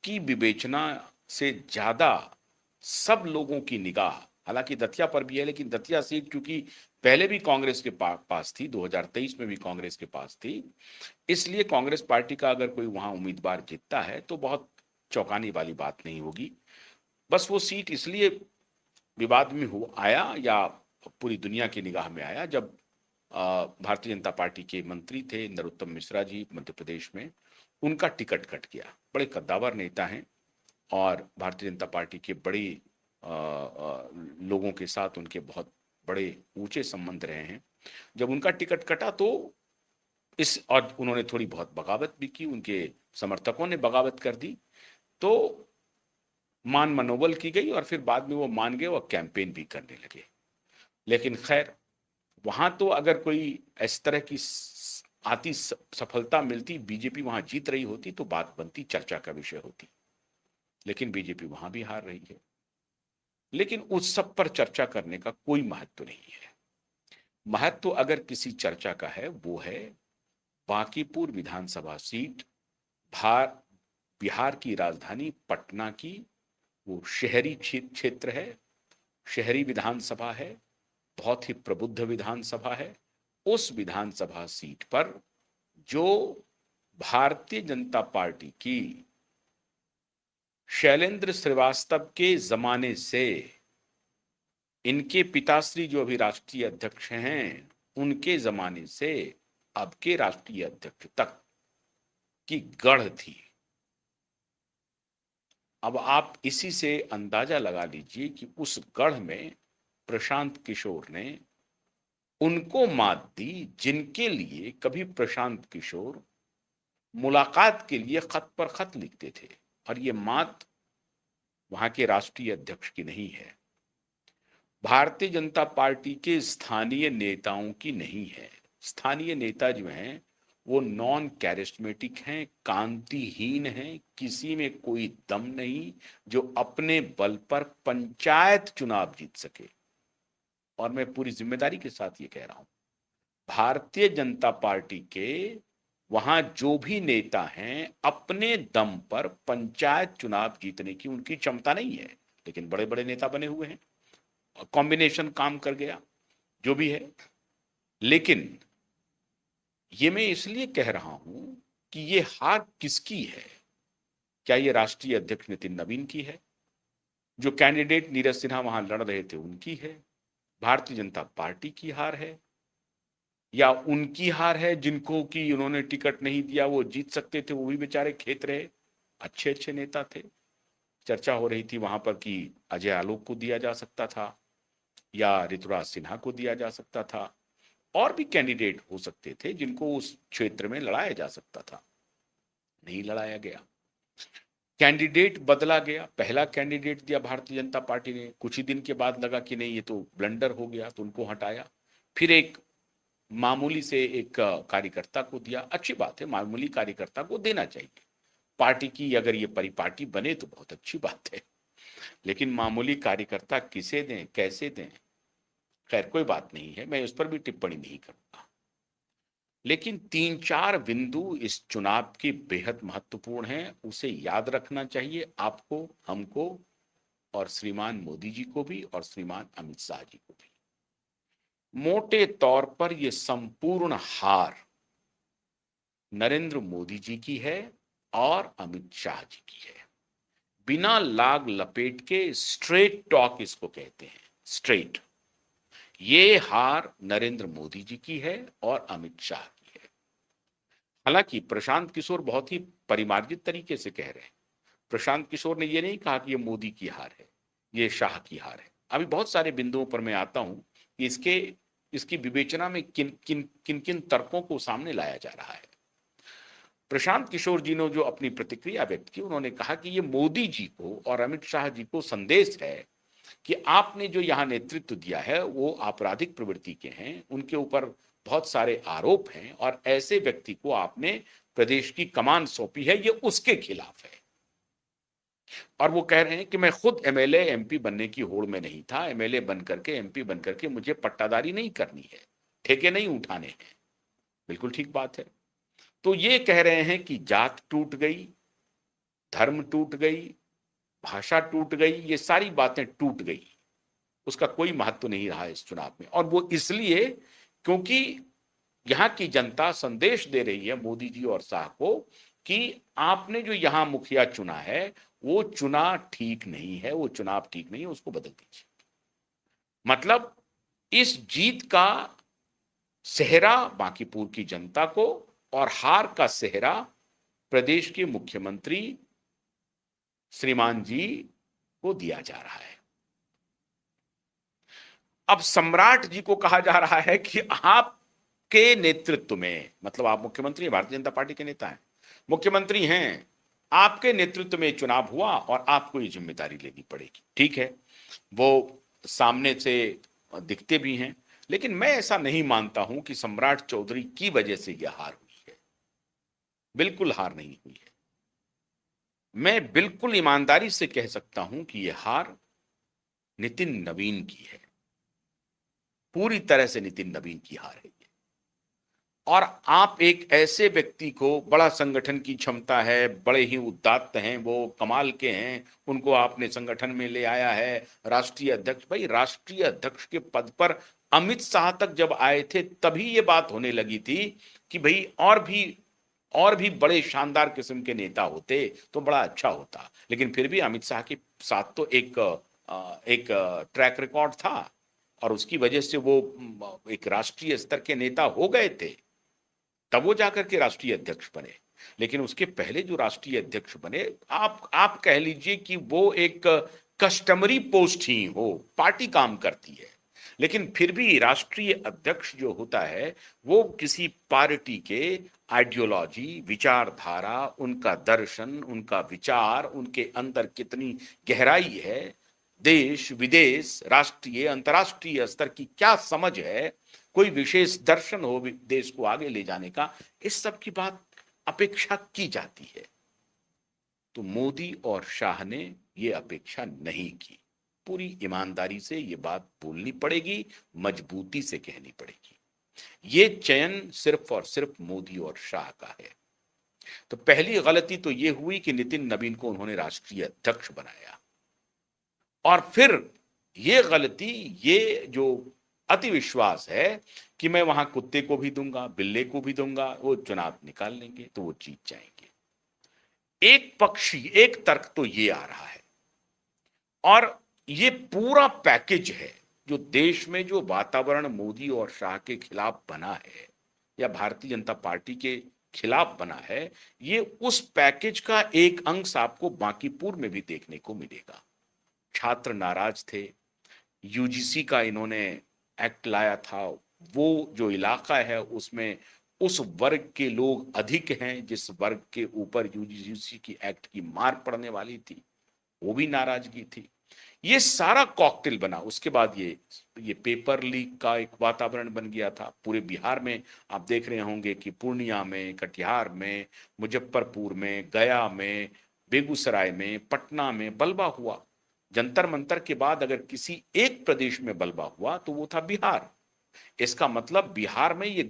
की विवेचना से ज्यादा सब लोगों की निगाह, हालांकि दतिया पर भी है, लेकिन दतिया सीट क्योंकि पहले भी कांग्रेस के पास थी, 2023 में भी कांग्रेस के पास थी, इसलिए कांग्रेस पार्टी का अगर कोई वहां उम्मीदवार जीतता है तो बहुत चौंकाने वाली बात नहीं होगी। बस वो सीट इसलिए विवाद में हो आया या पूरी दुनिया की निगाह में आया जब भारतीय जनता पार्टी के मंत्री थे नरोत्तम मिश्रा जी मध्य प्रदेश में, उनका टिकट कट गया। बड़े कद्दावर नेता हैं और भारतीय जनता पार्टी के बड़े लोगों के साथ उनके बहुत बड़े ऊंचे संबंध रहे हैं। जब उनका टिकट कटा तो इस और उन्होंने थोड़ी बहुत बगावत भी की, उनके समर्थकों ने बगावत कर दी, तो मान मनोबल की गई और फिर बाद में वो मान गए और कैंपेन भी करने लगे। लेकिन खैर, वहां तो अगर कोई इस तरह की आती सफलता मिलती, बीजेपी वहां जीत रही होती तो बात बनती, चर्चा का विषय होती। लेकिन बीजेपी वहां भी हार रही है। लेकिन उस सब पर चर्चा करने का कोई महत्व नहीं है। महत्व अगर किसी चर्चा का है वो है बांकीपुर विधानसभा सीट, भार बिहार की राजधानी पटना की, वो शहरी क्षेत्र है, शहरी विधानसभा है, बहुत ही प्रबुद्ध विधानसभा है। उस विधानसभा सीट पर जो भारतीय जनता पार्टी की शैलेंद्र श्रीवास्तव के जमाने से, इनके पिताश्री जो अभी राष्ट्रीय अध्यक्ष हैं उनके जमाने से अब के राष्ट्रीय अध्यक्ष तक की गढ़ थी। अब आप इसी से अंदाजा लगा लीजिए कि उस गढ़ में प्रशांत किशोर ने उनको मात दी जिनके लिए कभी प्रशांत किशोर मुलाकात के लिए खत पर खत लिखते थे। और ये मात वहां के राष्ट्रीय अध्यक्ष की नहीं है, भारतीय जनता पार्टी के स्थानीय नेताओं की नहीं है। स्थानीय नेता जो हैं वो नॉन कैरिस्मेटिक हैं, कांतिहीन हैं, किसी में कोई दम नहीं जो अपने बल पर पंचायत चुनाव जीत सके। और मैं पूरी जिम्मेदारी के साथ ये कह रहा हूं, भारतीय जनता पार्टी के वहां जो भी नेता हैं अपने दम पर पंचायत चुनाव जीतने की उनकी क्षमता नहीं है। लेकिन बड़े बड़े नेता बने हुए हैं, कॉम्बिनेशन काम कर गया, जो भी है। लेकिन ये मैं इसलिए कह रहा हूं कि ये हार किसकी है? क्या ये राष्ट्रीय अध्यक्ष नितिन नवीन की है? जो कैंडिडेट नीरज सिन्हा वहां लड़ रहे थे उनकी है? भारतीय जनता पार्टी की हार है? या उनकी हार है जिनको कि उन्होंने टिकट नहीं दिया, वो जीत सकते थे, वो भी बेचारे खेत रहे, अच्छे अच्छे नेता थे। चर्चा हो रही थी वहां पर कि अजय आलोक को दिया जा सकता था या ऋतुराज सिन्हा को दिया जा सकता था, और भी कैंडिडेट हो सकते थे जिनको उस क्षेत्र में लड़ाया जा सकता था। नहीं लड़ाया गया, कैंडिडेट बदला गया। पहला कैंडिडेट दिया भारतीय जनता पार्टी ने, कुछ ही दिन के बाद लगा कि नहीं ये तो ब्लंडर हो गया तो उनको हटाया। फिर एक मामूली से एक कार्यकर्ता को दिया। अच्छी बात है, मामूली कार्यकर्ता को देना चाहिए, पार्टी की अगर ये परिपाटी बने तो बहुत अच्छी बात है। लेकिन मामूली कार्यकर्ता किसे दें, कैसे दें, खैर कोई बात नहीं है, मैं उस पर भी टिप्पणी नहीं करूंगा। लेकिन तीन चार बिंदु इस चुनाव के बेहद महत्वपूर्ण हैं, उसे याद रखना चाहिए आपको, हमको, और श्रीमान मोदी जी को भी और श्रीमान अमित शाह जी को भी। मोटे तौर पर यह संपूर्ण हार नरेंद्र मोदी जी की है और अमित शाह जी की है। बिना लाग लपेट के स्ट्रेट टॉक इसको कहते हैं, स्ट्रेट। ये हार नरेंद्र मोदी जी की है और अमित शाह की है। हालांकि प्रशांत किशोर बहुत ही परिमार्जित तरीके से कह रहे हैं। प्रशांत किशोर ने यह नहीं कहा कि ये मोदी की हार है, ये शाह की हार है। अभी बहुत सारे बिंदुओं पर मैं आता हूं कि इसकी विवेचना में किन किन किन किन तर्कों को सामने लाया जा रहा है। प्रशांत किशोर जी ने जो अपनी प्रतिक्रिया व्यक्त की, उन्होंने कहा कि ये मोदी जी को और अमित शाह जी को संदेश है कि आपने जो यहां नेतृत्व दिया है वो आपराधिक प्रवृत्ति के हैं, उनके ऊपर बहुत सारे आरोप हैं और ऐसे व्यक्ति को आपने प्रदेश की कमान सौंपी है, ये उसके खिलाफ है। और वो कह रहे हैं कि मैं खुद एमएलए एमपी बनने की होड़ में नहीं था, एमएलए बन करके एमपी बन करके मुझे पट्टादारी नहीं करनी है, ठेके नहीं उठाने हैं। बिल्कुल ठीक बात है। तो ये कह रहे हैं कि जात टूट गई, धर्म टूट गई, भाषा टूट गई, ये सारी बातें टूट गई। उसका कोई महत्व नहीं रहा इस चुनाव में, और वो इसलिए क्योंकि यहां की जनता संदेश दे रही है मोदी जी और शाह को कि आपने जो यहां मुखिया चुना है वो चुना ठीक नहीं है, वो चुनाव ठीक नहीं है, उसको बदल दीजिए। मतलब इस जीत का सेहरा बांकीपुर की जनता को और हार का सेहरा प्रदेश के मुख्यमंत्री श्रीमान जी को दिया जा रहा है। अब सम्राट जी को कहा जा रहा है कि आपके नेतृत्व में, मतलब आप मुख्यमंत्री, भारतीय जनता पार्टी के नेता हैं, मुख्यमंत्री हैं, आपके नेतृत्व में चुनाव हुआ और आपको ये जिम्मेदारी लेनी पड़ेगी। ठीक है, वो सामने से दिखते भी हैं, लेकिन मैं ऐसा नहीं मानता हूं कि सम्राट चौधरी की वजह से यह हार हुई है। बिल्कुल हार नहीं हुई है। मैं बिल्कुल ईमानदारी से कह सकता हूं कि यह हार नितिन नवीन की है, पूरी तरह से नितिन नवीन की हार है। और आप एक ऐसे व्यक्ति को, बड़ा संगठन की क्षमता है, बड़े ही उदात्त हैं, वो कमाल के हैं, उनको आपने संगठन में ले आया है, राष्ट्रीय अध्यक्ष। भाई राष्ट्रीय अध्यक्ष के पद पर अमित शाह तक जब आए थे तभी ये बात होने लगी थी कि भाई और भी बड़े शानदार किस्म के नेता होते तो बड़ा अच्छा होता, लेकिन फिर भी अमित शाह के साथ तो एक ट्रैक रिकॉर्ड था और उसकी वजह से वो एक राष्ट्रीय स्तर के नेता हो गए थे, तब वो जाकर के राष्ट्रीय अध्यक्ष बने। लेकिन उसके पहले जो राष्ट्रीय अध्यक्ष बने, आप कह लीजिए कि वो एक कस्टमरी पोस्ट ही हो, पार्टी काम करती है, लेकिन फिर भी राष्ट्रीय अध्यक्ष जो होता है वो किसी पार्टी के आइडियोलॉजी, विचारधारा, उनका दर्शन, उनका विचार, उनके अंदर कितनी गहराई है, देश विदेश, राष्ट्रीय अंतर्राष्ट्रीय स्तर की क्या समझ है, कोई विशेष दर्शन हो देश को आगे ले जाने का, इस सब की बात अपेक्षा की जाती है। तो मोदी और शाह ने ये अपेक्षा नहीं की। पूरी ईमानदारी से ये बात बोलनी पड़ेगी, मजबूती से कहनी पड़ेगी। ये चयन सिर्फ और सिर्फ मोदी और शाह का है। तो पहली गलती तो ये हुई कि नितिन नवीन को उन्होंने राष्ट्रीय अध्यक्ष बनाया, और फिर ये गलती, ये जो अति विश्वास है कि मैं वहां कुत्ते को भी दूंगा, बिल्ले को भी दूंगा, वो चुनाव निकाल लेंगे तो वो जीत जाएंगे। एक पक्षी, एक तर्क तो ये आ रहा है, और ये पूरा पैकेज है जो देश में जो वातावरण मोदी और शाह के खिलाफ बना है या भारतीय जनता पार्टी के खिलाफ बना है, ये उस पैकेज का एक अंश आपको बांकीपुर में भी देखने को मिलेगा। छात्र नाराज थे, यूजीसी का इन्होंने एक्ट लाया था, वो जो इलाका है उसमें उस वर्ग के लोग अधिक हैं जिस वर्ग के ऊपर यूजीसी की एक्ट की मार पड़ने वाली थी, वो भी नाराजगी थी। ये सारा कॉकटेल बना। उसके बाद ये पेपर लीक का एक वातावरण बन गया था पूरे बिहार में। आप देख रहे होंगे कि पूर्णिया में, कटिहार में, मुजफ्फरपुर में, गया में, बेगूसराय में, पटना में बलवा हुआ। जंतर मंतर के बाद अगर किसी एक प्रदेश में बलवा हुआ तो वो था बिहार। इसका मतलब बिहार में ये